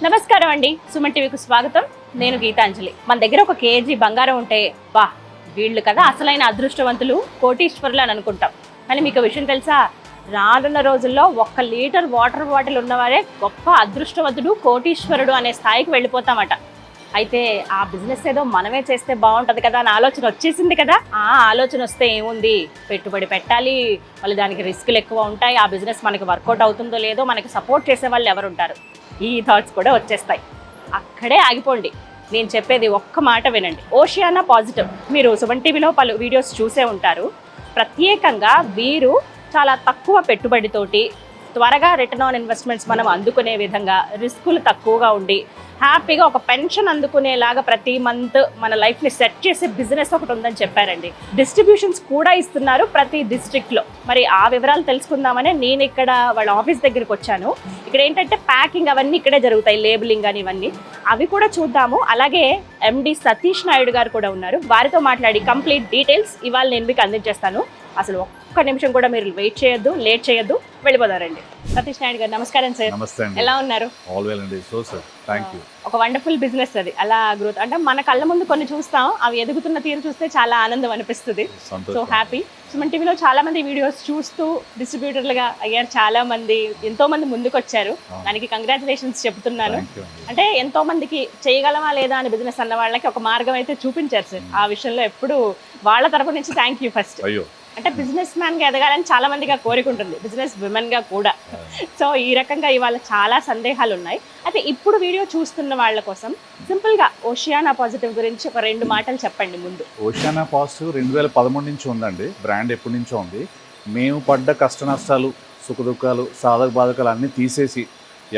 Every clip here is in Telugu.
నమస్కారం అండి, సుమన్ టీవీకి స్వాగతం. నేను గీతాంజలి. మన దగ్గర ఒక కేజీ బంగారం ఉంటే బా వీళ్ళు కదా అసలైన అదృష్టవంతులు, కోటీశ్వరులు అని అనుకుంటాం. కానీ మీకు విషయం తెలుసా, రానున్న రోజుల్లో 1 లీటర్ వాటర్ బాటిల్ ఉన్నవారే గొప్ప అదృష్టవంతుడు, కోటీశ్వరుడు అనే స్థాయికి వెళ్ళిపోతామట. అయితే ఆ బిజినెస్ ఏదో మనమే చేస్తే బాగుంటుంది కదా అని ఆలోచన వచ్చేసింది కదా. ఆ ఆలోచన వస్తే ఏముంది, పెట్టుబడి పెట్టాలి, మళ్ళీ దానికి రిస్కులు ఎక్కువ ఉంటాయి, ఆ బిజినెస్ మనకి వర్కౌట్ అవుతుందో లేదో, మనకి సపోర్ట్ చేసే వాళ్ళు ఎవరు ఉంటారు, ఈ థాట్స్ కూడా వచ్చేస్తాయి. అక్కడే ఆగిపోండి. నేను చెప్పేది ఒక్క మాట వినండి. ఓషియానా పాజిటివ్, మీరు సుమన్ టీవీలో పలు వీడియోస్ చూసే ఉంటారు. ప్రత్యేకంగా వీరు చాలా తక్కువ పెట్టుబడితోటి త్వరగా రిటర్న్ ఆన్ ఇన్వెస్ట్మెంట్స్ మనం అందుకునే విధంగా, రిస్కులు తక్కువగా ఉండి హ్యాపీగా ఒక పెన్షన్ అందుకునేలాగా ప్రతి మంత్ మన లైఫ్ని సెట్ చేసే బిజినెస్ ఒకటి ఉందని చెప్పారండి. డిస్ట్రిబ్యూషన్స్ కూడా ఇస్తున్నారు ప్రతి డిస్ట్రిక్ట్లో. మరి ఆ వివరాలు తెలుసుకుందామని నేను ఇక్కడ వాళ్ళ ఆఫీస్ దగ్గరికి వచ్చాను. ఇక్కడ ఏంటంటే ప్యాకింగ్ అవన్నీ ఇక్కడే జరుగుతాయి, లేబులింగ్ అని ఇవన్నీ, అవి కూడా చూద్దాము. అలాగే ఎండి సతీష్ నాయుడు గారు కూడా ఉన్నారు, వారితో మాట్లాడి కంప్లీట్ డీటెయిల్స్ ఇవాళ నేను మీకు అందించేస్తాను. అసలు ఒక్క నిమిషం కూడా మీరు వెయిట్ చేయొద్దు, లేట్ చేయొద్దు, వెళ్ళిపోతారండి. సతీష్ నాయుడు గారు నమస్కారం సార్. నమస్తే అండి. ఎలా ఉన్నారు? ఆల్ వెల్ అండి. So sir, thank you. ఒక వండర్ఫుల్ బిజినెస్ అది, అలా గ్రోత్ అంటే మన కళ్ళ ముందు కొన్ని చూస్తాం, అవి ఎదుగుతున్న తీరు చూస్తే చాలా ఆనందం అనిపిస్తుంది. So happy. సుమన్ టీవీలో చాలా మంది వీడియోస్ చూస్తూ డిస్ట్రిబ్యూటర్లుగా అయ్యారు, చాలా మంది, ఎంతో మంది ముందుకు వచ్చారు. దానికి కంగ్రాచులేషన్స్ చెప్తున్నాను. అంటే ఎంతో మందికి చేయగలమా లేదా అని బిజినెస్ అన్న వాళ్ళకి ఒక మార్గం అయితే చూపించారు సార్. ఆ విషయంలో ఎప్పుడు వాళ్ళ తరపు నుంచి థ్యాంక్ యూ ఫస్ట్. అంటే బిజినెస్ మ్యాన్గా ఎదగాలని చాలా మందిగా కోరికుంటుంది, బిజినెస్ విమెన్గా కూడా. సో ఈ రకంగా ఇవాళ చాలా సందేహాలు ఉన్నాయి. అయితే ఇప్పుడు వీడియో చూస్తున్న వాళ్ళ కోసం సింపుల్గా ఓషియానా పాజిటివ్ గురించి ఒక 2 మాటలు చెప్పండి ముందు. ఓషియానా పాజిటివ్ 2013 నుంచి ఉందండి. బ్రాండ్ ఎప్పటి నుంచో ఉంది. మేము పడ్డ కష్ట నష్టాలు, సుఖదుఖాలు, సాధక బాధకాలు అన్నీ తీసేసి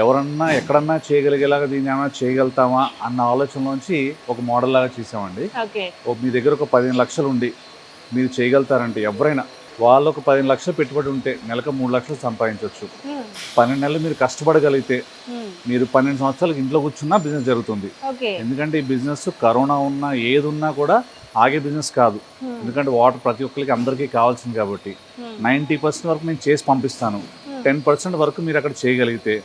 ఎవరన్నా ఎక్కడన్నా చేయగలిగేలాగా దీన్ని ఏమైనా చేయగలుగుతామా అన్న ఆలోచనలోంచి ఒక మోడల్ లాగా చేసామండి. మీ దగ్గర ఒక 15 లక్షలు ఉండి మీరు చేయగలుగుతారంటే ఎవరైనా, వాళ్ళు ఒక 15 లక్షలు పెట్టుబడి ఉంటే నెలకు 3 లక్షలు సంపాదించవచ్చు. 12 నెలలు మీరు కష్టపడగలిగితే మీరు 12 సంవత్సరాలకు ఇంట్లో కూర్చున్నా బిజినెస్ జరుగుతుంది. ఎందుకంటే ఈ బిజినెస్ కరోనా ఉన్నా ఏది ఉన్నా కూడా ఆగే బిజినెస్ కాదు. ఎందుకంటే వాటర్ ప్రతి ఒక్కరికి అందరికీ కావాల్సింది కాబట్టి 90% వరకు నేను చేసి పంపిస్తాను. 10% వరకు మీరు అక్కడ చేయగలిగితే,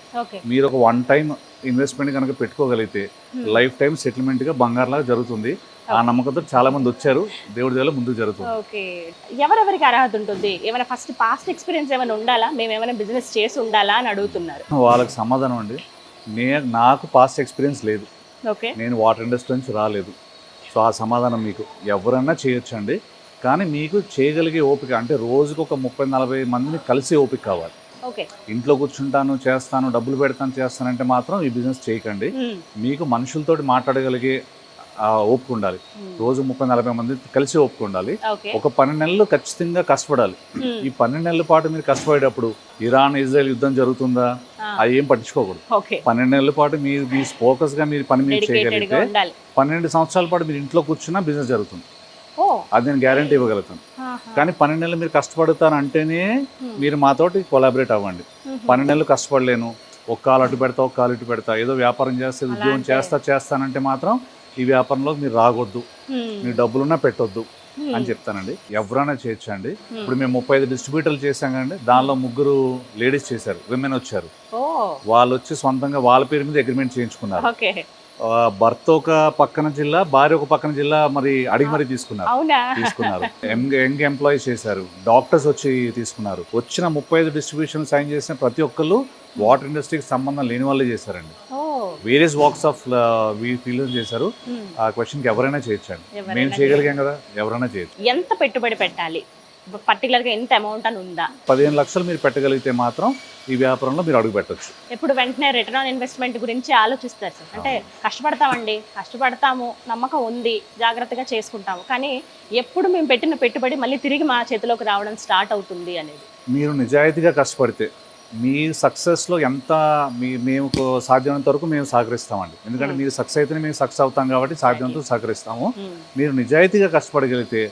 మీరు ఒక 1 టైం ఇన్వెస్ట్మెంట్ కనుక పెట్టుకోగలిగితే లైఫ్ టైం సెటిల్మెంట్గా బంగారులాగా జరుగుతుంది. ఆ నమ్మకంతో చాలా మంది వచ్చారు. దేవుడి దేవుల ముందుకు జరుగుతుంది. ఓకే, ఎవరెవరికి అర్హత ఉంటుంది? ఏమైనా ఫస్ట్ పాస్ట్ ఎక్స్పీరియన్స్ ఏమైనా ఉండాలా, మేము ఏమైనా బిజినెస్ చేసి ఉండాలా అని అడుగుతున్నారు. వాళ్ళకి సమాధానం అండి, నాకు పాస్ట్ ఎక్స్పీరియన్స్ లేదు. ఓకే, నేను వాటర్ ఇండస్ట్రీ నుంచి రాలేదు. సో ఆ సమాధానం మీకు ఎవరైనా చేయొచ్చు అండి. కానీ మీకు చేయగలిగే ఓపిక, అంటే రోజుకు ఒక 30-40 మందిని కలిసే ఓపిక కావాలి. ఇంట్లో కూర్చుంటాను, చేస్తాను, డబ్బులు పెడతాను, చేస్తానంటే మాత్రం ఈ బిజినెస్ చేయకండి. మీకు మనుషులతోటి మాట్లాడగలిగే ఓపిక ఉండాలి. రోజు 30-40 మంది కలిసి ఓపిక ఉండాలి. ఒక 12 నెలలు ఖచ్చితంగా కష్టపడాలి. ఈ 12 నెలల పాటు మీరు కష్టపడేటప్పుడు ఇరాన్ ఇజ్రాయెల్ యుద్ధం జరుగుతుందా అది ఏం పట్టించుకోకూడదు. 12 నెలల పాటు మీ ఫోకస్ గా మీరు పని మీరు చేయగలిగితే 12 సంవత్సరాల పాటు మీరు ఇంట్లో కూర్చున్నా బిజినెస్ జరుగుతుంది. అది నేను గ్యారంటీ ఇవ్వగలుగుతాను. కానీ 12 నెలలు మీరు కష్టపడతాను అంటేనే మీరు మాతోటి కొలాబరేట్ అవ్వండి. 12 నెలలు కష్టపడలేను, ఒక కాలు అటు పెడతా, ఒక కాలు ఇటు పెడతా, ఏదో వ్యాపారం చేస్తే, ఉద్యోగం చేస్తానంటే మాత్రం ఈ వ్యాపారంలో మీరు రాగొద్దు, మీరు డబ్బులున్నా పెట్టొద్దు అని చెప్తానండి. ఎవరైనా చేయొచ్చండి. ఇప్పుడు మేము 35 డిస్ట్రిబ్యూటర్లు చేశాం కండి, దానిలో 3 లేడీస్ చేశారు, విమెన్ వచ్చారు. వాళ్ళు వచ్చి సొంతంగా వాళ్ళ పేరు మీద అగ్రిమెంట్ చేయించుకున్నారు. భర్త ఒక పక్కన జిల్లా, భార్య ఒక పక్కన జిల్లా, మరి అడిగి మరీ తీసుకున్నారు. యంగ్ ఎంప్లాయీస్ చేశారు, డాక్టర్స్ వచ్చి తీసుకున్నారు. వచ్చిన 35 డిస్ట్రిబ్యూషన్ సైన్ చేసిన ప్రతి ఒక్కళ్ళు వాటర్ ఇండస్ట్రీకి సంబంధం లేని వాళ్ళే చేశారండి. వేరియస్ వాక్స్ ఆఫ్ ఫీల్డ్ చేశారు. ఆ క్వశ్చన్కి ఎవరైనా చేయొచ్చండి. మేము చేయగలిగాం కదా, ఎవరైనా చేయొచ్చు. ఎంత పెట్టుబడి పెట్టాలి, పర్టికులర్గా ఎంత అమౌంట్ అని ఉందా? 15 లక్షలు మీరు పెట్టగలిగితే మాత్రం ఈ వ్యాపారంలో మీరు అడుగు పెట్టచ్చు. ఎప్పుడు వెంటనే రిటర్న్ ఆన్ ఇన్వెస్ట్మెంట్ గురించి ఆలోచిస్తారు సార్. అంటే కష్టపడతాము, నమ్మకం ఉంది, జాగ్రత్తగా చేసుకుంటాము, కానీ ఎప్పుడు మేము పెట్టిన పెట్టుబడి మళ్ళీ తిరిగి మా చేతిలోకి రావడం స్టార్ట్ అవుతుంది అనేది? మీరు నిజాయితీగా కష్టపడితే మీ సక్సెస్లో ఎంత మేము సాధ్యమైనంత వరకు మేము సహకరిస్తామండి. ఎందుకంటే మీరు సక్సెస్ అయితేనే మేము సక్సెస్ అవుతాం కాబట్టి సాధ్యమైనంత సహకరిస్తాము. మీరు నిజాయితీగా కష్టపడగలిగితే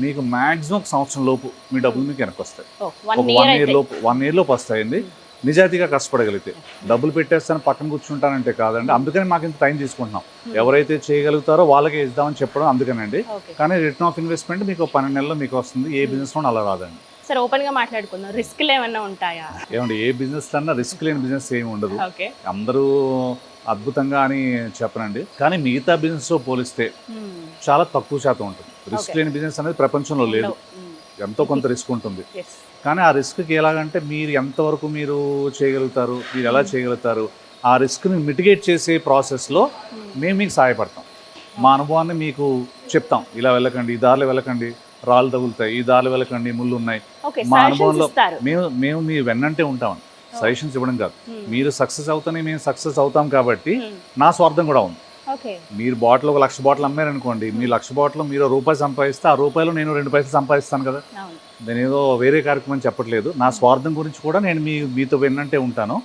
మీకు మ్యాక్సిమం 1 సంవత్సరం లోపు మీ డబ్బులు మీకు వెనక్కి వస్తాయి. ఒక 1 ఇయర్ లోపు వస్తాయండి. నిజాయితీగా కష్టపడగలిగితే. డబ్బులు పెట్టేస్తాను పక్కన కూర్చుంటానంటే కాదండి. అందుకని మాకు ఇంత టైం తీసుకుంటున్నాం. ఎవరైతే చేయగలుగుతారో వాళ్ళకే ఇద్దామని చెప్పడం అందుకనండి. కానీ రిటర్న్ ఆఫ్ ఇన్వెస్ట్మెంట్ మీకు 12 నెలల్లో మీకు వస్తుంది. ఏ బిజినెస్లో అలా రాదండి. సరే ఓపెన్ గా మాట్లాడుకుందాం, రిస్క్లు ఏమన్నా ఉంటాయా? ఏమండి, ఏ బిజినెస్ అన్నా రిస్క్ లేని బిజినెస్ ఏమి ఉండదు. ఓకే. అందరూ అద్భుతంగా అని చెప్పనండి, కానీ మిగతా బిజినెస్తో పోలిస్తే చాలా తక్కువ శాతం ఉంటుంది. రిస్క్ లేని బిజినెస్ అనేది ప్రపంచంలో లేదు. ఎంతో కొంత రిస్క్ ఉంటుంది, కానీ ఆ రిస్క్కి ఎలాగంటే మీరు ఎంతవరకు మీరు చేయగలుగుతారు, మీరు ఎలా చేయగలుగుతారు, ఆ రిస్క్ని మిటిగేట్ చేసే ప్రాసెస్లో మేము మీకు సహాయపడతాం. మా అనుభవాన్ని మీకు చెప్తాం, ఇలా వెళ్ళకండి, ఈ దారిలో వెళ్ళకండి, రాళ్ళు తగులుతాయి, ఈ దారిలో వెళ్ళకండి, ముళ్ళు ఉన్నాయి. మా అనుభవంలో మేము మీ వెన్నంటే ఉంటామండి. సజెషన్స్ ఇవ్వడం కాదు, మీరు సక్సెస్ అవుతానే మేము సక్సెస్ అవుతాం కాబట్టి నా స్వార్థం కూడా ఉంది. మీరు బాటిల్ ఒక 1,00,000 బాటిల్ అమ్మారనుకోండి, మీ 1,00,000 బాటిల్ మీరు ₹1 సంపాదిస్తే ఆ రూపాయలు నేను 2 పైసలు సంపాదిస్తాను కదా. నేను ఏదో వేరే కార్యక్రమం చెప్పట్లేదు, నా స్వార్థం గురించి కూడా నేను మీతో విన్నంటే ఉంటాను.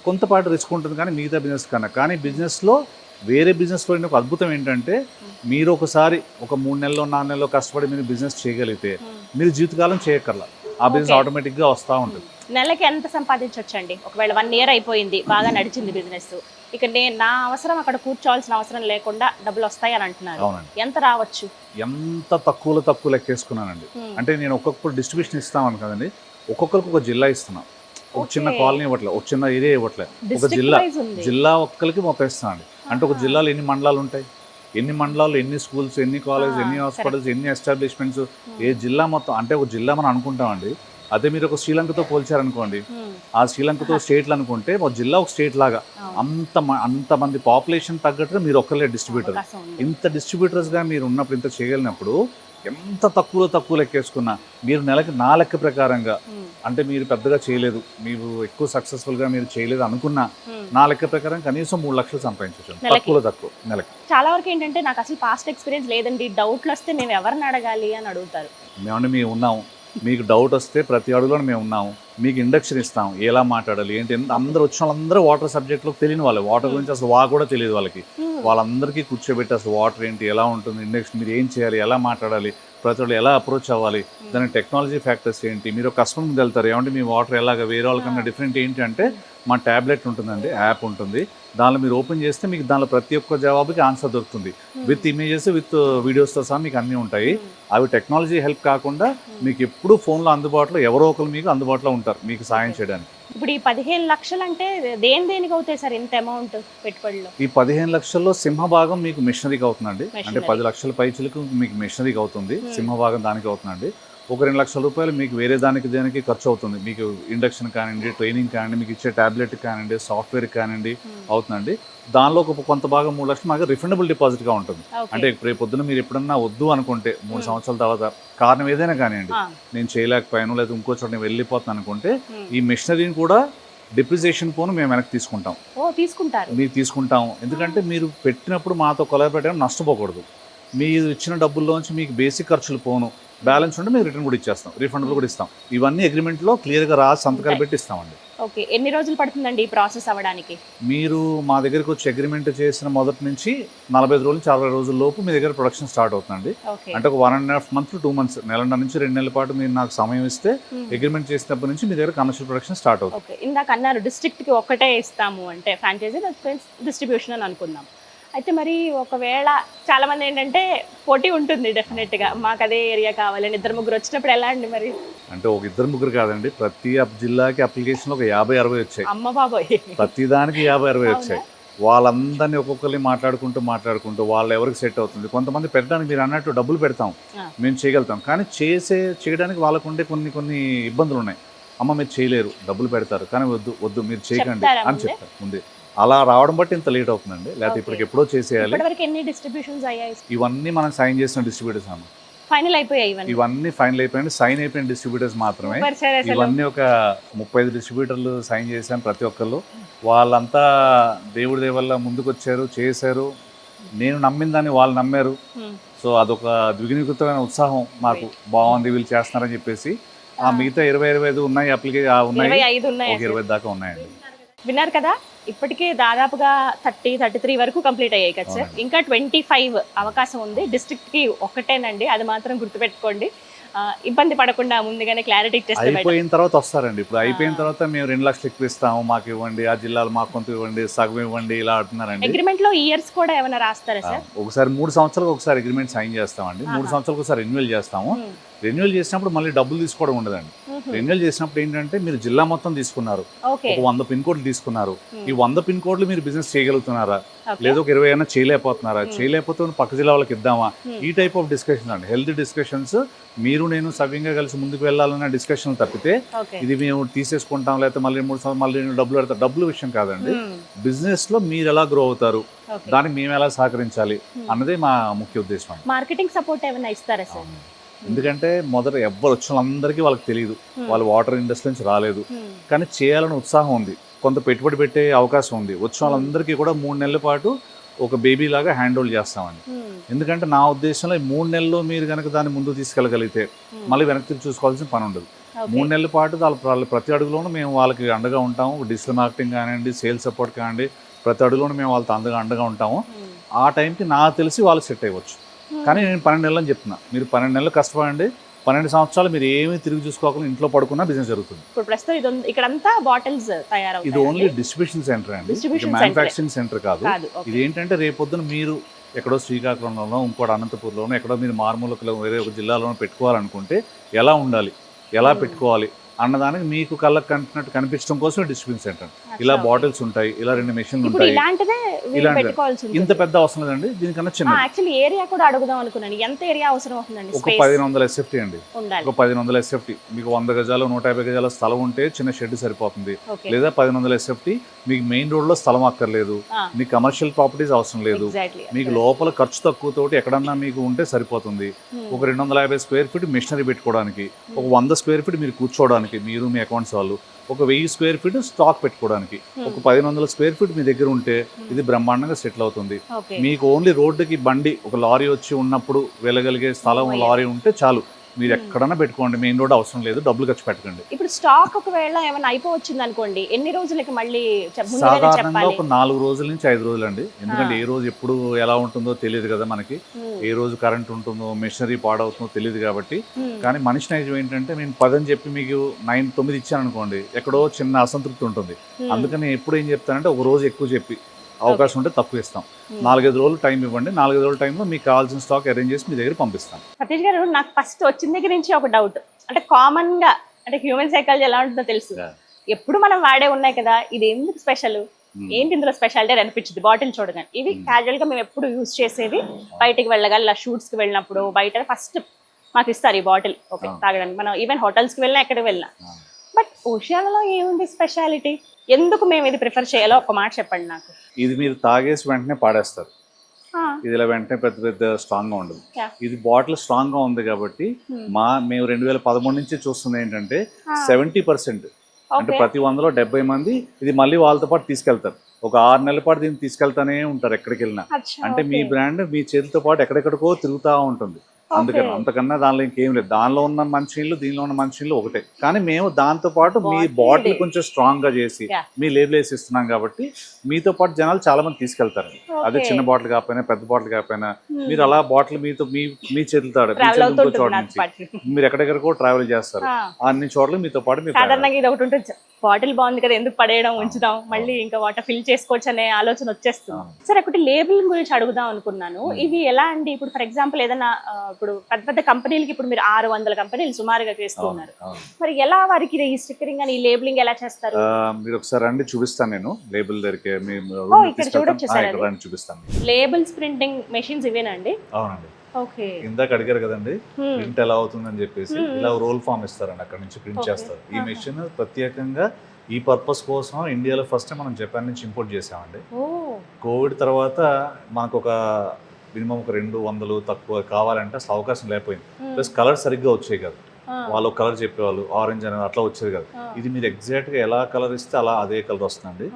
కొంతపాటు రిస్క్ ఉంటుంది కానీ మిగతా బిజినెస్ కన్నా. కానీ బిజినెస్లో వేరే బిజినెస్లో ఒక అద్భుతం ఏంటంటే, మీరు ఒకసారి ఒక 3 నెలలో 4 నెలలో కష్టపడి మీరు బిజినెస్ చేయగలిగితే మీరు జీవితకాలం చేయక్కర్లా, ఆ బిజినెస్ ఆటోమేటిక్గా వస్తూ ఉంటుంది. నెలకి ఎంత సంపాదించవచ్చండి? ఒకవేళ 1 year అయిపోయింది, బాగా నడిచింది బిజినెస్, ఇక నా అవసరం అక్కడ కూర్చోవాల్సిన అవసరం లేకుండా డబ్బులు వస్తాయి అని అంటున్నారు. ఎంత రావచ్చు? ఎంత తక్కువ లెక్కేసుకున్నానండి. అంటే నేను ఒక్కొక్కరు డిస్ట్రిబ్యూషన్ ఇస్తామని కదండి, ఒక్కొక్కరికి ఒక జిల్లా ఇస్తున్నాం. ఒక చిన్న కాలనీ ఇవ్వట్లేదు, ఒక చిన్న ఏరియా ఇవ్వట్లేదు, ఒక జిల్లా ఒక్కరికి మొప్పేస్తానండి. అంటే ఒక జిల్లాలో ఎన్ని మండలాలు ఉంటాయి, ఎన్ని మండలాలు, ఎన్ని స్కూల్స్, ఎన్ని కాలేజ్, ఎన్ని హాస్పిటల్స్, ఎన్ని ఎస్టాబ్లిష్మెంట్స్, ఏ జిల్లా మొత్తం. అంటే ఒక జిల్లా మనం అనుకుంటామండి, అదే మీరు ఒక శ్రీలంకతో పోల్చారనుకోండి, ఆ శ్రీలంకతో స్టేట్లు అనుకుంటే ఒక జిల్లా ఒక స్టేట్ లాగా అంతమంది పాపులేషన్ తగ్గట్టుగా మీరు ఒక్కలే డిస్ట్రిబ్యూటర్. ఇంత డిస్ట్రిబ్యూటర్స్గా మీరు ఉన్నప్పుడు, ఇంత చేయగలిగినప్పుడు ఎంత తక్కువ లెక్కేసుకున్నా మీరు నెలకి నా లెక్క ప్రకారంగా, అంటే మీరు పెద్దగా చేయలేదు, మీరు ఎక్కువ సక్సెస్ఫుల్గా మీరు చేయలేదు అనుకున్నా నా లెక్క ప్రకారం కనీసం 3 లక్షలు సంపాదించవచ్చు తక్కువ నెలకి. చాలా వరకు ఏంటంటే నాకు అసలు పాస్ట్ ఎక్స్పీరియన్స్ లేదండి, డౌట్లు వస్తే మేము ఎవరిని అడగాలి అని అడుగుతారు. మేము ఉన్నాము, మీకు డౌట్ వస్తే ప్రతి అడుగులో మేము ఉన్నాము, మీకు ఇండక్షన్ ఇస్తాం, ఎలా మాట్లాడాలి ఏంటి. అందరూ వచ్చిన వాళ్ళందరూ వాటర్ సబ్జెక్ట్లో తెలియని వాళ్ళు, వాటర్ గురించి అసలు కూడా తెలియదు వాళ్ళకి. వాళ్ళందరికీ కూర్చోబెట్టి అసలు వాటర్ ఏంటి, ఎలా ఉంటుంది, ఇండక్షన్ మీరు ఏం చేయాలి, ఎలా మాట్లాడాలి, ప్రతి వాళ్ళు ఎలా అప్రోచ్ అవ్వాలి, దాని టెక్నాలజీ ఫ్యాక్టర్స్ ఏంటి, మీరు ఒక కస్టమర్ ముందు వెళ్తారు, ఏమంటే మీ వాటర్ ఎలాగ వేరే వాళ్ళకన్నా డిఫరెంట్ ఏంటి అంటే, మా ట్యాబ్లెట్ ఉంటుందండి, యాప్ ఉంటుంది, దానిలో మీరు ఓపెన్ చేస్తే మీకు దానిలో ప్రతి ఒక్క జవాబుకి ఆన్సర్ దొరుకుతుంది, విత్ ఇమేజెస్ విత్ వీడియోస్తో సహా మీకు అన్నీ ఉంటాయి. అవి టెక్నాలజీ హెల్ప్ కాకుండా మీకు ఎప్పుడు ఫోన్లో అందుబాటులో ఎవరో ఒకరు మీకు అందుబాటులో ఉంటారు మీకు సాయం చేయడానికి. ఇప్పుడు ఈ 15 లక్షలు అంటే దేనికి అవుతాయి సార్ ఇంత అమౌంట్ పెట్టుబడిలో? ఈ 15 లక్షల్లో సింహభాగం మీకు మిషనరీకి అవుతుందండి. అంటే 10 లక్షల పైచులకు మీకు మిషనరీకి అవుతుంది, సింహభాగం దానికి అవుతుందండి. ఒక 2 లక్షల రూపాయలు మీకు వేరే దానికి ఖర్చు అవుతుంది. మీకు ఇండక్షన్ కానివ్వండి, ట్రైనింగ్ కానివ్వండి, మీకు ఇచ్చే ట్యాబ్లెట్ కానివ్వండి, సాఫ్ట్వేర్ కానివ్వండి అవుతుందండి. దానిలో కొంత భాగం 3 లక్షలు మాకు రిఫండబుల్ డిపాజిట్గా ఉంటుంది. అంటే రేపు పొద్దున మీరు ఎప్పుడన్నా వద్దు అనుకుంటే 3 సంవత్సరాల తర్వాత కారణం ఏదైనా కానివ్వండి, నేను చేయలేకపోయాను లేదా ఇంకో చోట నేను వెళ్ళిపోతాను అనుకుంటే, ఈ మిషనరీని కూడా డిప్రిసియేషన్ పోను మేము వెనక్కి తీసుకుంటాం. మీరు తీసుకుంటాం, ఎందుకంటే మీరు పెట్టినప్పుడు మాతో కొలాబరేట్ నష్టపోకూడదు. మీరు ఇచ్చిన డబ్బుల్లోంచి మీకు బేసిక్ ఖర్చులు పోను, బ్యాలెన్స్ ఉంటే మేము రిటర్న్ కూడా ఇచ్చేస్తాం, రీఫండబుల్ కూడా ఇస్తాం. ఇవన్నీ అగ్రిమెంట్లో క్లియర్గా రాసి సంతకాలు పెట్టి ఇస్తామండి. ఓకే, ఎన్ని రోజులు పడుతుందండి ఈ ప్రాసెస్ అవ్వడానికి? మీరు మా దగ్గరికి వచ్చి అగ్రిమెంట్ చేసిన మొదటి నుంచి 45 రోజుల నుంచి 60 రోజుల లోపు మీ దగ్గర ప్రొడక్షన్ స్టార్ట్ అవుతుందండి. అంటే ఒక 1.5 months to 2 months, నెలన్నర నుంచి 2 నెలల పాటు మీరు నాకు సమయం ఇస్తే అగ్రిమెంట్ చేసినప్పటి నుంచి మీ దగ్గర కమర్షియల్ ప్రొడక్షన్ స్టార్ట్ అవుతుంది. ఇందాక అన్నారు డిస్ట్రిక్ట్కి ఒక్కటే ఇస్తాము అంటే ఫ్రాంచైజీ డిస్ట్రిబ్యూషన్ అని అనుకుందాం. అయితే మరి ఒకవేళ చాలా మంది ఏంటంటే పోటీ ఉంటుంది డెఫినెట్గా, మాకు అదే ఏరియా కావాలని 2-3 వచ్చినప్పుడు ఎలా అండి మరి? అంటే ఒక 2-3 కాదండి, ప్రతి జిల్లాకి అప్లికేషన్లు ఒక 50-60 వచ్చాయి. అమ్మ బాబోయ్, ప్రతి దానికి 50-60 వచ్చాయి. వాళ్ళందరినీ ఒక్కొక్కరిని మాట్లాడుకుంటూ వాళ్ళు ఎవరికి సెట్ అవుతుంది. కొంతమంది పెట్టడానికి మీరు అన్నట్టు డబ్బులు పెడతాం, మేము చేయగలుగుతాం, కానీ చేయడానికి వాళ్ళకు ఉండే కొన్ని ఇబ్బందులు ఉన్నాయి. అమ్మ మీరు చేయలేరు, డబ్బులు పెడతారు, కానీ వద్దు మీరు చేయకండి అని చెప్తారు ముందే. అలా రావడం బట్టి ఇంత లేట్ అవుతుందండి, లేకపోతే ఇప్పటికి ఎప్పుడో చేసేయాలి. ఇవన్నీ మనం సైన్ చేసిన డిస్ట్రిబ్యూటర్స్ అన్న ఫైనల్ అయిపోయాయి, ఇవన్నీ ఫైనల్ అయిపోయింది, సైన్ అయిపోయిన డిస్ట్రిబ్యూటర్స్ మాత్రమే. ఇవన్నీ ఒక 35 డిస్ట్రిబ్యూటర్లు సైన్ చేశాను ప్రతి ఒక్కళ్ళు. వాళ్ళంతా దేవుడి దేవల్ల ముందుకు వచ్చారు, చేశారు, నేను నమ్మిన దాన్ని వాళ్ళు నమ్మారు. సో అదొక ద్విగుణీకృతమైన ఉత్సాహం మాకు, బాగుంది వీళ్ళు చేస్తున్నారని చెప్పేసి. ఆ మిగతా 20-25 ఉన్నాయి అప్లికేషన్ ఉన్నాయి, ఒక 20 దాకా ఉన్నాయండి. విన్నారు కదా, ఇప్పటికే దాదాపుగా 30-33 వరకు కంప్లీట్ అయ్యాయి కదా సార్. ఇంకా 25 అవకాశం ఉంది. డిస్ట్రిక్ట్కి ఒకటేనండి, అది మాత్రం గుర్తుపెట్టుకోండి. ఇబ్బంది పడకుండా ముందుగానే క్లారిటీ ఇచ్చేస్తే అయిపోయిన తర్వాత వస్తారండి. ఇప్పుడు అయిపోయిన తర్వాత మేము 2 లక్షలు ఎక్కువ ఇస్తాము, మాకు ఇవ్వండి, ఆ జిల్లాలు మాకు కొంత ఇవ్వండి, సగం ఇవ్వండి, ఇలా అంటున్నారండి. అగ్రిమెంట్ లో ఇయర్స్ కూడా ఏమైనా రాస్తారా సార్? ఒకసారి 3 సంవత్సరాలకు ఒకసారి అగ్రిమెంట్ సైన్ చేస్తామండి. 3 సంవత్సరాలకు ఒకసారి రెన్యువల్ చేస్తాము. రెన్యువల్ చేసినప్పుడు మళ్ళీ డబ్బులు తీసుకోవడం ఉండదండి. రెన్యూల్ చేసినప్పుడు ఏంటంటే మీరు జిల్లా మొత్తం తీసుకున్నారు, ఓకే ఒక 100 పిన్ కోడ్లు తీసుకున్నారు. ఈ 100 పిన్ కోడ్లు మీరు బిజినెస్ చేయగలుగుతున్నారా, లేదా ఒక 20 అయినా చేయలేకపోతున్నారా, చేయలేకపోతే పక్క జిల్లా వాళ్ళకి ఇద్దామా, ఈ టైప్ ఆఫ్ డిస్కషన్స్ అండి. హెల్త్ డిస్కషన్స్ మీరు నేను సవ్యంగా కలిసి ముందుకు వెళ్ళాలన్న డిస్కషన్ తప్పితే ఇది మేము తీసేసుకుంటాం లేకపోతే మళ్ళీ 3 సంవత్సరాలు మళ్ళీ డబ్బులు పెడతాం, డబ్బులు విషయం కాదండి. బిజినెస్ లో మీరు ఎలా గ్రో అవుతారు, దానికి మేము ఎలా సహకరించాలి అన్నదే మా ముఖ్య ఉద్దేశం. మార్కెటింగ్ సపోర్ట్ ఏమైనా ఇస్తారా సార్? ఎందుకంటే మొదట ఎవ్వరు వచ్చిన వాళ్ళందరికీ వాళ్ళకి తెలియదు, వాళ్ళు వాటర్ ఇండస్ట్రీ నుంచి రాలేదు, కానీ చేయాలని ఉత్సాహం ఉంది, కొంత పెట్టుబడి పెట్టే అవకాశం ఉంది. వచ్చిన వాళ్ళందరికీ కూడా 3 నెలల పాటు ఒక బేబీ లాగా హ్యాండ్ హోల్డ్ చేస్తామండి. ఎందుకంటే నా ఉద్దేశంలో ఈ 3 నెలల్లో మీరు కనుక దాన్ని ముందు తీసుకెళ్ళగలిగితే మళ్ళీ వెనక్కి చూసుకోవాల్సిన పని ఉండదు. 3 నెలల పాటు వాళ్ళ ప్రతి అడుగులోనూ మేము వాళ్ళకి అండగా ఉంటాము. డిజిటల్ మార్కెటింగ్ కానివ్వండి, సేల్స్ సపోర్ట్ కానివ్వండి, ప్రతి అడుగులోనూ మేము వాళ్ళతో అండగా ఉంటాము. ఆ టైంకి నాకు తెలిసి వాళ్ళు సెట్ అయ్యవచ్చు. కానీ నేను 12 నెలలు అని చెప్తున్నా, మీరు 12 నెలలు కష్టపడండి, 12 సంవత్సరాలు మీరు ఏమీ తిరిగి చూసుకోకుండా ఇంట్లో పడుకున్నా బిజినెస్ జరుగుతుంది. ఇప్పుడు ప్రస్తుతం ఇది ఇక్కడంతా బాటిల్స్ తయారవుతాయి. ఇది ఓన్లీ డిస్ట్రిబ్యూషన్ సెంటర్ అండి, మ్యానుఫ్యాక్చరింగ్ సెంటర్ కాదు. ఇది ఏంటంటే రేపొద్దున మీరు ఎక్కడో శ్రీకాకుళంలోనో, ఇంకోటి అనంతపూర్లోనో, ఎక్కడో మీరు మారుమూలలో వేరే ఒక జిల్లాలోనో పెట్టుకోవాలనుకుంటే ఎలా ఉండాలి, ఎలా పెట్టుకోవాలి అన్నదానికి మీకు కళ్ళకు కంటినట్టు కనిపించడం కోసం డిస్ట్రిబ్యూషన్ సెంటర్. ఇలా బాటిల్స్ ఉంటాయి, ఇలా 2 మెషిన్లు ఉంటాయి. ఇంత పెద్ద అవసరం లేదండి, దీనికన్నా చిన్న. యాక్చువల్లీ ఏరియా కూడా అడుగుదాం అనుకున్నాను, ఎంత ఏరియా అవసరం అవుతుందండి? ఒక 1500 SFT అండి, ఒక 1500 SFT. మీకు 100 గజాలు 150 గజాల స్థలం ఉంటే చిన్న షెడ్ సరిపోతుంది, లేదా 1500 SFT. మీకు మెయిన్ రోడ్ లో స్థలం అక్కర్లేదు, మీకు కమర్షియల్ ప్రాపర్టీస్ అవసరం లేదు, మీకు లోపల ఖర్చు తక్కువ తోటి ఎక్కడన్నా మీకు ఉంటే సరిపోతుంది. ఒక 250 స్క్వేర్ ఫీట్ మిషనరీ పెట్టుకోవడానికి, ఒక 100 స్క్వేర్ ఫీట్ మీరు కూర్చోవడానికి, మీరు మీ అకౌంట్స్ వాళ్ళు, ఒక 1000 స్క్వేర్ ఫీట్ స్టాక్ పెట్టుకోవడానికి, ఒక 1500 స్క్వేర్ ఫీట్ మీ దగ్గర ఉంటే ఇది బ్రహ్మాండంగా సెటిల్ అవుతుంది. మీకు ఓన్లీ రోడ్డుకి బండి ఒక లారీ వచ్చి ఉన్నప్పుడు వెళ్ళగలిగే స్థలం లారీ ఉంటే చాలు, మీరు ఎక్కడన్నా పెట్టుకోండి, మెయిన్ రోడ్ అవసరం లేదు, డబ్బులు ఖర్చు పెట్టకండి. ఇప్పుడు స్టాక్ ఒకవేళ ఏమైనా అయిపోవచ్చింది అనుకోండి, ఎన్ని రోజులకి మళ్ళీ? సాధారణంగా ఒక 4 రోజుల నుంచి 5 రోజులు అండి. ఎందుకంటే ఏ రోజు ఎప్పుడు ఎలా ఉంటుందో తెలియదు కదా మనకి, ఏ రోజు కరెంట్ ఉంటుందో, మెషినరీ పాడవుతుందో తెలియదు కాబట్టి. కానీ మనిషి నైజం ఏంటంటే నేను 10 అని చెప్పి మీకు 9, 9 ఇచ్చాను అనుకోండి, ఎక్కడో చిన్న అసంతృప్తి ఉంటుంది. అందుకని ఎప్పుడు ఏం చెప్తానంటే ఒక రోజు ఎక్కువ చెప్పి అవకాశం ఉంటే తక్కువ ఇస్తాం. 4-5 రోజులు టైం ఇవ్వండి, 4-5 రోజుల టైంలో మీకు కావాల్సిన స్టాక్ అరేంజ్ చేసి మీ దగ్గర పంపిస్తాం. సతీష్ గారు, నాకు ఫస్ట్ వచ్చిన దగ్గర నుంచి ఒక డౌట్, అంటే కామన్ గా అంటే హ్యూమన్ సైకాలజీ ఎలా ఉంటుందో తెలుసు, ఎప్పుడు మనం వాడే ఉన్నాయి కదా, ఇది ఎందుకు స్పెషల్, ఏంటి ఇందులో స్పెషాలిటీ అని అనిపించింది బాటిల్ చూడగానే. ఇవి క్యాజువల్ గా మేము ఎప్పుడు యూజ్ చేసేది బయటికి వెళ్ళగా, ఇలా షూట్స్ కి వెళ్ళినప్పుడు బయట ఫస్ట్ మాకు ఇస్తారు ఈ బాటిల్ ఓకే తాగడానికి. మనం ఈవెన్ హోటల్స్ కి వెళ్ళినా ఎక్కడికి వెళ్ళినా. బట్ ఓషియానాలో ఏముంది స్పెషాలిటీ, ఎందుకు మేము ఇది ప్రిఫర్ చేయాలో ఒక మాట చెప్పండి నాకు. ఇది మీరు తాగేసి వెంటనే పాడేస్తారు, ఇది ఇలా వెంటనే పెద్ద పెద్ద స్ట్రాంగ్ గా ఉండదు. ఇది బాటిల్ స్ట్రాంగ్ గా ఉంది కాబట్టి మేము 2013 నుంచి చూస్తుంది ఏంటంటే 70%, అంటే ప్రతి 100లో 70 మంది ఇది మళ్ళీ వాళ్ళతో పాటు తీసుకెళ్తారు. ఒక 6 నెలల పాటు దీన్ని తీసుకెళ్తానే ఉంటారు ఎక్కడికి వెళ్ళినా. అంటే మీ బ్రాండ్ మీ చేతితో పాటు ఎక్కడెక్కడికో తిరుగుతూ ఉంటుంది. అందుకని అంతకన్నా దానిలో ఇంకేం లేదు. దానిలో ఉన్న మంచినీళ్ళు దీనిలో ఉన్న మంచినీళ్ళు ఒకటే, కానీ మేము దాంతో పాటు మీ బాటిల్ కొంచెం స్ట్రాంగ్ గా చేసి మీ లేబుల్ వేసి ఇస్తున్నాం కాబట్టి మీతో పాటు జనాలు చాలా మంది తీసుకెళ్తారు. అదే చిన్న బాటిల్ కాకపోయినా పెద్ద బాటిల్ కాకపోయినా మీరు అలా బాటిల్ మీతో మీ చేతులతో చోట నుంచి మీరు ఎక్కడెక్కడికో ట్రావెల్ చేస్తారు, అన్ని చోట్ల మీతో పాటు బాటిల్ బాగుంది కదా ఎందుకు పడేయడం, ఉంచుదాం, మళ్ళీ ఇంకా వాటర్ ఫిల్ చేసుకోవచ్చు అనే ఆలోచన వచ్చేస్తుంది. సరే, ఒకటి లేబుల్ గురించి అడుగుదాం అనుకున్నాను. ఇవి ఎలా అండి, ఇప్పుడు ఫర్ ఎగ్జాంపుల్ ఏదైనా ఇప్పుడు పెద్ద పెద్ద కంపెనీలకి ఇప్పుడు మీరు 600 కంపెనీలు సుమారుగా చేస్తున్నారు, మరి ఎలా వారికి ఈ స్టిక్కరింగ్ అని లేబులింగ్ ఎలా చేస్తారు? మీరు ఒకసారి రండి, చూపిస్తాను నేను లేబుల్ దగ్గరికి. ఇక్కడ చూడొచ్చు, చూపిస్తాను. లేబుల్స్ ప్రింటింగ్ మెషిన్స్ ఇవేనండి? అవునండి. ఇందాక అడిగారు కదండి ప్రింట్ ఎలా అవుతుందని చెప్పేసి, ఇలా రోల్ ఫామ్ ఇస్తారండి, అక్కడ నుంచి ప్రింట్ చేస్తారు. ఈ మెషిన్ ప్రత్యేకంగా ఈ పర్పస్ కోసం ఇండియాలో ఫస్ట్ మనం జపాన్ నుంచి ఇంపోర్ట్ చేసామండి. కోవిడ్ తర్వాత మనకు ఒక మినిమం ఒక 200 తక్కువ కావాలంటే అసలు అవకాశం లేకపోయింది. ప్లస్ కలర్ సరిగ్గా వచ్చాయి కదా, వాళ్ళు కలర్ చెప్పేవాళ్ళు ఆరెంజ్ అని అట్లా వచ్చేది కదా. ఇది మీరు ఎగ్జాక్ట్ గా ఎలా కలర్ ఇస్తే అలా అదే కలర్ వస్తుందండి.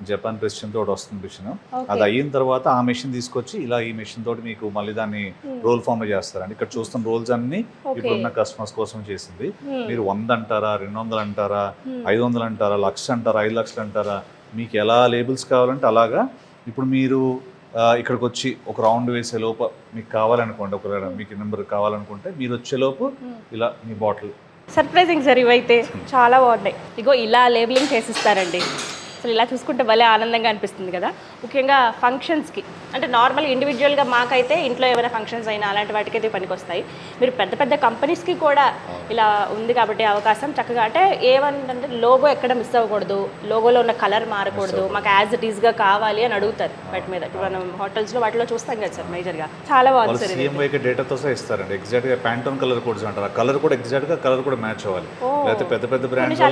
జపాన్ ప్రెసిడెంట్ తోటి వస్తుంది మిషన్. అది అయిన తర్వాత ఆ మెషిన్ తీసుకొచ్చి ఇలా ఈ మెషిన్ తోటి మీకు మళ్ళీ దాన్ని రోల్ ఫామ్ లో చేస్తారండి. ఇక్కడ చూస్తున్న రోల్స్ అన్ని ఇప్పుడున్న కస్టమర్స్ కోసం చేసింది. మీరు 100 అంటారా, 200 అంటారా, 500 అంటారా, 1,00,000 అంటారా, 5,00,000 అంటారా, మీకు ఎలా లేబుల్స్ కావాలంటే అలాగా. ఇప్పుడు మీరు ఇక్కడికి వచ్చి ఒక రౌండ్ వేసే లోపు మీకు కావాలనుకోండి, ఒక మీకు నెంబర్ కావాలనుకుంటే మీరు వచ్చేలోపు ఇలా మీ బాటిల్. సర్ప్రైజింగ్ సార్, ఇవైతే చాలా బాగున్నాయి. ఇగో ఇలా లేబులింగ్ చేసిస్తారండి. అసలు ఇలా చూసుకుంటే భలే ఆనందంగా అనిపిస్తుంది కదా. ముఖ్యంగా ఫంక్షన్స్కి అంటే నార్మల్ ఇండివిజువల్గా మాకైతే ఇంట్లో ఏమైనా ఫంక్షన్స్ అయినా అలాంటి వాటికైతే పనికొస్తాయి. మీరు పెద్ద పెద్ద కంపెనీస్కి కూడా ఇలా ఉంది కాబట్టి అవకాశం చక్కగా అంటే ఏమంటే లోగో ఎక్కడ మిస్ అవ్వకూడదు, లోగోలో ఉన్న కలర్ మారకూడదు, మాకు యాజ్ ఇట్ ఈస్గా కావాలి అని అడుగుతారు వాటి మీద. మనం హోటల్స్లో వాటిలో చూస్తాం కదా సార్ మేజర్గా. చాలా బాగుంది సార్. CMYK డేటాతో సహా ఇస్తారండి. ఎగ్జాక్ట్గా ప్యాంటోన్ కలర్ కోడ్స్ అంటారు. ఆ కలర్ కూడా ఎగ్జాక్ట్గా కలర్ కూడా మ్యాచ్ అవ్వాలి. లేకపోతే పెద్ద పెద్ద బ్రాండ్స్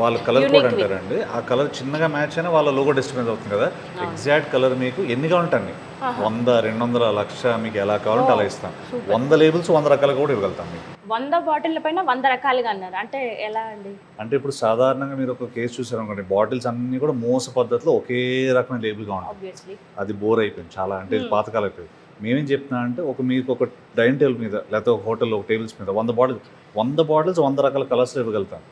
వాళ్ళ కలర్ కోడ్ అంటారండి. ఆ కలర్ చిన్నగా మ్యాచ్ అయినా వాళ్ళ లోగో డిస్టర్బెన్స్ అవుతుంది కదా. ఎగ్జాక్ట్ కలర్ మీకు ఎన్నిగా ఉంటాయి 100, 200, 1,00,000 మీకు ఎలా కావాలంటే అలా ఇస్తాం. 100 లేబుల్స్ 100 రకాలు కూడా ఇవ్వగలుగుతాం మీకు. 100 బాటిల్ పైన 100 రకాలుగా అన్నారు అంటే ఎలా అండి? అంటే ఇప్పుడు సాధారణంగా మీరు ఒక కేసు చూసారు అనుకోండి, బాటిల్స్ అన్ని కూడా మోస పద్ధతిలో ఒకే రకమైన లేబుల్గా ఉంటాయి. అది బోర్ అయిపోయింది చాలా, అంటే పాతకాలం అయిపోయింది. మేమేం చెప్తున్నా అంటే మీకు ఒక డైనింగ్ టేబుల్ మీద లేకపోతే ఒక హోటల్లో ఒక టేబుల్స్ మీద 100 బాటిల్స్ 100 రకాల కలర్స్లో ఇవ్వగలుగుతాం.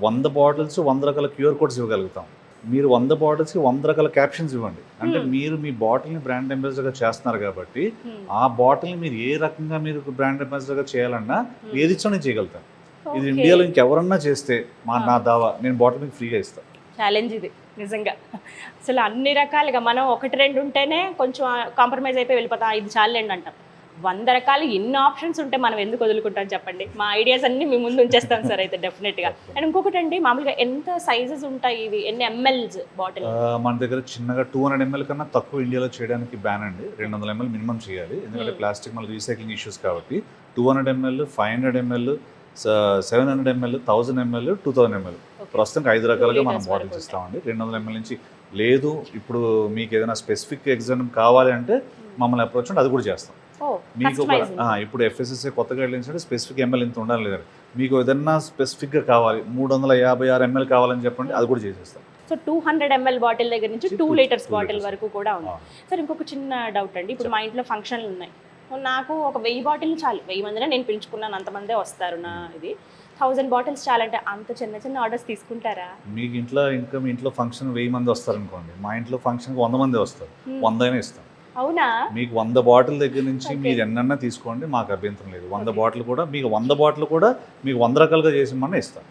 100 బాటిల్స్ 100 రకాల QR కోడ్స్ ఇవ్వగలుగుతాం. మీరు 100 బాటిల్స్కి 100 రకాల క్యాప్షన్స్ ఇవ్వండి. అంటే మీరు మీ బాటిల్ని బ్రాండ్ అంబాసిడర్గా చేస్తున్నారు కాబట్టి ఆ బాటిల్ని మీరు ఏ రకంగా మీరు బ్రాండ్ అంబాసిడర్గా చేయాలన్నా ఏది ఇచ్చో నేను చేయగలుగుతాను. ఇది ఇండియాలో ఇంకెవరన్నా చేస్తే నా దావా నేను బాటిల్ మీకు ఫ్రీగా ఇస్తాను. ఛాలెంజ్ ఇది నిజంగా. అసలు అన్ని రకాలుగా మనం 1-2 ఉంటేనే కొంచెం కాంప్రమైజ్ అయిపోయి వెళ్ళిపోతాం, ఇది చాలండి అంటాం. 100 రకాలు ఎన్ని ఆప్షన్స్ ఉంటే మనం ఎందుకు వదులుకుంటాం చెప్పండి. మా ఐడియాస్ అన్ని మీ ముందు ఉంచేస్తాం సార్ అయితే డెఫినెట్గా. అండ్ ఇంకొకటి అండి, మామూలుగా ఎంత సైజెస్ ఉంటాయి ఇవి, ఎన్ని mls బాటిల్? మన దగ్గర చిన్నగా 200 ml కన్నా తక్కువ ఇండియాలో చేయడానికి బ్యాన్ అండి. 200 ml మినిమం చేయాలి, ఎందుకంటే ప్లాస్టిక్ మళ్ళీ రీసైక్లింగ్ ఇష్యూస్ కాబట్టి. 200 ml, 500 ml, 700 ml, 1000 ml, 2000 ml ప్రస్తుతానికి 5 రకాలుగా మనం బాటిల్స్ ఇస్తామండి. 200 ml నుంచి లేదు. ఇప్పుడు మీకు ఏదైనా స్పెసిఫిక్ ఎగ్జామ్ కావాలి అంటే మమ్మల్ని అప్రోచ్ అంటే అది కూడా చేస్తాం. మీకు ఇప్పుడు FSSAI కొత్తగా వెళ్ళించండి స్పెసిఫిక్ ML ఇంత ఉండాలి లేదండి. మీకు ఏదన్నా స్పెసిఫిక్గా కావాలి 356 ml కావాలని చెప్పండి, అది కూడా చేసేస్తాం. సో 200 ml బాటిల్ దగ్గర నుంచి 2 లీటర్స్ బాటిల్ వరకు కూడా ఉంది. సార్ ఇంకొక చిన్న డౌట్ అండి, ఇప్పుడు మా ఇంట్లో ఫంక్షన్లు ఉన్నాయి, నాకు ఒక 1000 బాటిల్ చాలు. 1000 మందినే నేను పిలుచుకున్నాను, అంతమందే వస్తారు నా ఇది. 1000 బాటిల్స్ చాలంటే అంత చిన్న చిన్న ఆర్డర్స్ తీసుకుంటారా? మీకు ఇంట్లో ఇంకా మీ ఇంట్లో ఫంక్షన్ 1000 మంది వస్తారు అనుకోండి, మా ఇంట్లో ఫంక్షన్కి 100 మంది వస్తారు, 100 అయినా ఇస్తాం. అవునా? మీకు 100 బాటిల్ దగ్గర నుంచి మీరు ఎన్నన్నా తీసుకోండి, మాకు అభ్యంతరం లేదు. 100 బాటిల్ కూడా మీకు 100 బాటిల్ కూడా మీకు 100 రకాలుగా చేసి మన ఇస్తాం.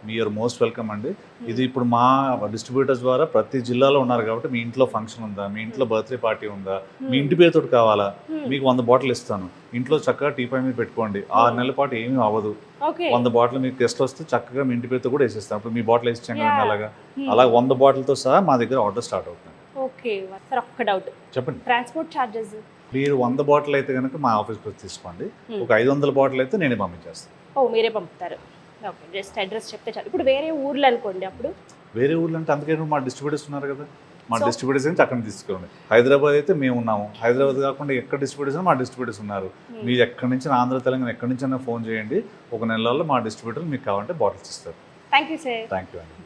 మీరు మోస్ట్ వెల్కమ్ అండి. ఇది ఇప్పుడు మా డిస్ట్రిబ్యూటర్స్ ద్వారా ప్రతి జిల్లాలో ఉన్నారు కాబట్టి మీ ఇంట్లో ఫంక్షన్ ఉందా, మీ ఇంట్లో బర్త్డే పార్టీ ఉందా, మీ ఇంటి పేరుతో కావాలా, మీకు 100 బాటిల్ ఇస్తాను. ఇంట్లో చక్కగా టీపాయ్ మీద పెట్టుకోండి, 6 నెలల పాటు ఏమీ అవ్వదు. 100 బాటిల్ మీకు గెస్ట్లు వస్తే చక్కగా మీ ఇంటి పేరుతో కూడా వేసేస్తాం. ఇప్పుడు మీ బాటిల్ వేసిచ్చాం కదా, అలా 100 బాటిల్తో సహా మా దగ్గర ఆర్డర్ స్టార్ట్ అవుతుంది. ఓకే సార్, ఒక్క డౌట్ చెప్పండి, ట్రాన్స్పోర్ట్ చార్జెస్? మీరు 100 బాటిల్ అయితే కనుక మా ఆఫీస్కి తీసుకోండి, ఒక 500 బాటిల్ అయితే నేనే పంపించేస్తాను. మీరే పంపుతారు? ఓకే, జస్ట్ అడ్రస్ చెప్తే చాలు. ఇప్పుడు వేరే ఊర్లు అనుకోండి, అప్పుడు వేరే ఊర్లు అంటే అందుకే మా డిస్ట్రిబ్యూటర్స్ ఉన్నారు కదా, మా డిస్ట్రిబ్యూటర్స్ నుంచి అక్కడ తీసుకోండి. హైదరాబాద్ అయితే మేము ఉన్నాము, హైదరాబాద్ కాకుండా ఎక్కడ డిస్ట్రిబ్యూటర్స్ మా డిస్ట్రిబ్యూటర్స్ ఉన్నారు. మీరు ఎక్కడి నుంచి ఆంధ్ర తెలంగాణ ఎక్కడి నుంచి ఫోన్ చేయండి, ఒక నెలలో మా డిస్ట్రిబ్యూటర్ మీకు కావాలంటే బాటిల్స్ ఇస్తారు. Thank you sir. Thank you అండి.